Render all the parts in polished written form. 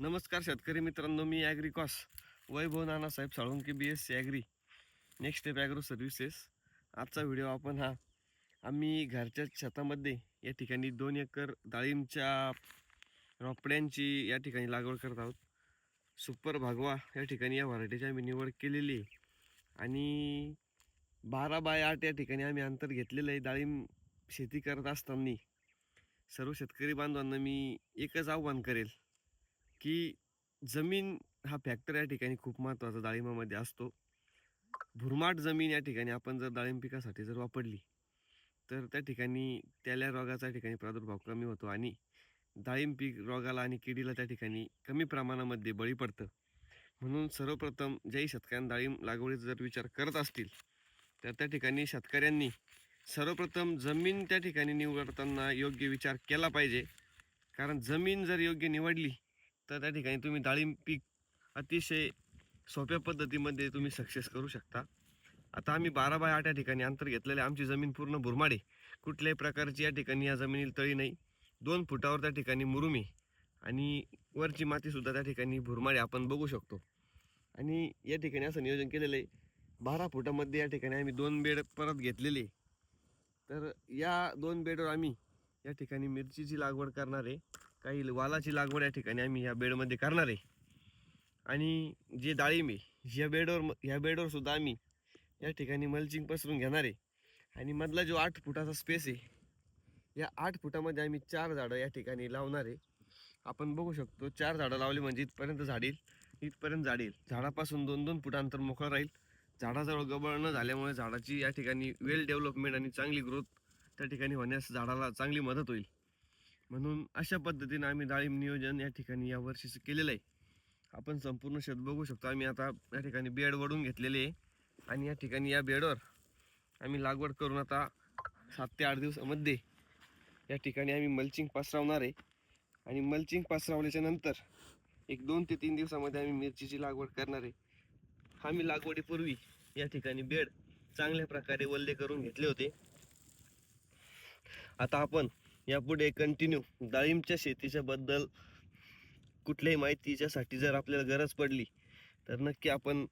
नमस्कार शेतकरी मित्रांनो, मी ॲग्रिकॉस Vaibhav Nanasaheb Salunke BSc agri next step agro services. आजचा व्हिडिओ आपण आम्ही घरच्या शेतामध्ये या ठिकाणी 2 एकर डाळिंबच्या रोपड्यांची या ठिकाणी लागवड करत आहोत. सुपर भागवा या ठिकाणी या व्हरायटीची आम्ही निवड केलेली आहे आणि 12x8 या ठिकाणी आम्ही अंतर घेतलेलं आहे. डाळिंब शेती करत असताना सर्व शेतकरी बांधवांना मी एकच आव्हान करेल की जमीन हा फॅक्टर या ठिकाणी खूप महत्त्वाचा डाळिंबामध्ये असतो. भुरमाट जमीन या ठिकाणी आपण जर डाळिंब पिकासाठी जर वापरली तर त्या ठिकाणी त्याला रोगाचा ठिकाणी प्रादुर्भाव कमी होतो आणि डाळिंब पीक रोगाला आणि किडीला त्या ठिकाणी कमी प्रमाणामध्ये बळी पडतं. म्हणून सर्वप्रथम ज्याही शेतकऱ्यांना डाळिंब लागवडीचा जर विचार करत असतील तर त्या ठिकाणी शेतकऱ्यांनी सर्वप्रथम जमीन त्या ठिकाणी निवडताना योग्य विचार केला पाहिजे. कारण जमीन जर योग्य निवडली तर त्या ठिकाणी तुम्ही डाळिंब पीक अतिशय सोप्या पद्धतीमध्ये तुम्ही सक्सेस करू शकता. आता आम्ही 12x8 या ठिकाणी अंतर घेतलेले. आमची जमीन पूर्ण भुरमाड आहे. कुठल्याही प्रकारची या ठिकाणी या जमिनीला तळी नाही. 2 फुटावर त्या ठिकाणी मुरुम आहे आणि वरची मातीसुद्धा त्या ठिकाणी भुरमाड आहे, आपण बघू शकतो. आणि या ठिकाणी असं नियोजन केलेलं आहे, 12 फुटामध्ये या ठिकाणी आम्ही 2 बेड परत घेतलेले. तर या 2 बेडवर आम्ही या ठिकाणी मिरचीची लागवड करणार आहे. काही वालाची लागवड या ठिकाणी आम्ही या बेडमध्ये करणार आहे. आणि जे डाळिंब आहे ह्या बेडवर सुद्धा आम्ही या ठिकाणी मल्चिंग पसरून घेणार आहे. आणि मधला जो 8 फुटाचा स्पेस आहे, या 8 फुटामध्ये आम्ही 4 झाडं या ठिकाणी लावणार आहे. आपण बघू शकतो 4 झाडं लावली म्हणजे इथपर्यंत झाड येईल, इथपर्यंत झाड येईल. झाडापासून 2-2 फूट अंतर मोकळं राहील. झाडाजवळ गबळ न झाल्यामुळे झाडाची या ठिकाणी वेल डेव्हलपमेंट आणि चांगली ग्रोथ त्या ठिकाणी होण्यास झाडाला चांगली मदत होईल. म्हणून अशा पद्धतीने आम्ही डाळिंब नियोजन या ठिकाणी या वर्षीचं केलेलं आहे. आपण संपूर्ण शेत बघू शकतो. आम्ही आता या ठिकाणी बेड वडून घेतलेले आहे आणि या ठिकाणी या बेडवर आम्ही लागवड करून आता 7 ते 8 दिवसामध्ये या ठिकाणी आम्ही मल्चिंग पसरवणार आहे. आणि मल्चिंग पसरवल्याच्या नंतर एक 2 ते 3 दिवसामध्ये आम्ही मिरचीची लागवड करणार आहे. आम्ही लागवडीपूर्वी या ठिकाणी बेड चांगल्या प्रकारे वल्ले करून घेतले होते. आता आपण यापुढे कंटिन्यू डाळिंबच्या शेतीच्या बद्दल कुठल्याही माहितीच्यासाठी जर आपल्याला गरज पडली तर नक्की आपण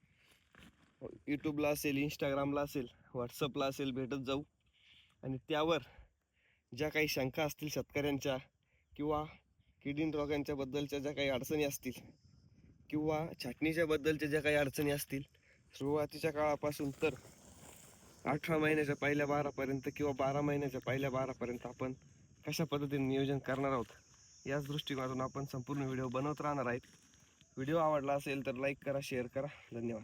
यूट्यूबला असेल, इंस्टाग्रामला असेल, व्हॉट्सअपला असेल भेटत जाऊ. आणि त्यावर ज्या काही शंका असतील शेतकऱ्यांच्या किंवा किडीन रोगांच्या बद्दलच्या ज्या काही अडचणी असतील किंवा छाटणीच्या बद्दलच्या ज्या काही अडचणी असतील, सुरुवातीच्या काळापासून तर 18 महिन्याच्या पहिल्या 12पर्यंत किंवा 12 महिन्याच्या पहिल्या 12पर्यंत आपण कशा पद्धतीने नियोजन करणार आहोत याच दृष्टिकोनातून आपण संपूर्ण व्हिडिओ बनवत राहणार आहेत. व्हिडिओ आवडला असेल तर लाईक करा, शेअर करा. धन्यवाद.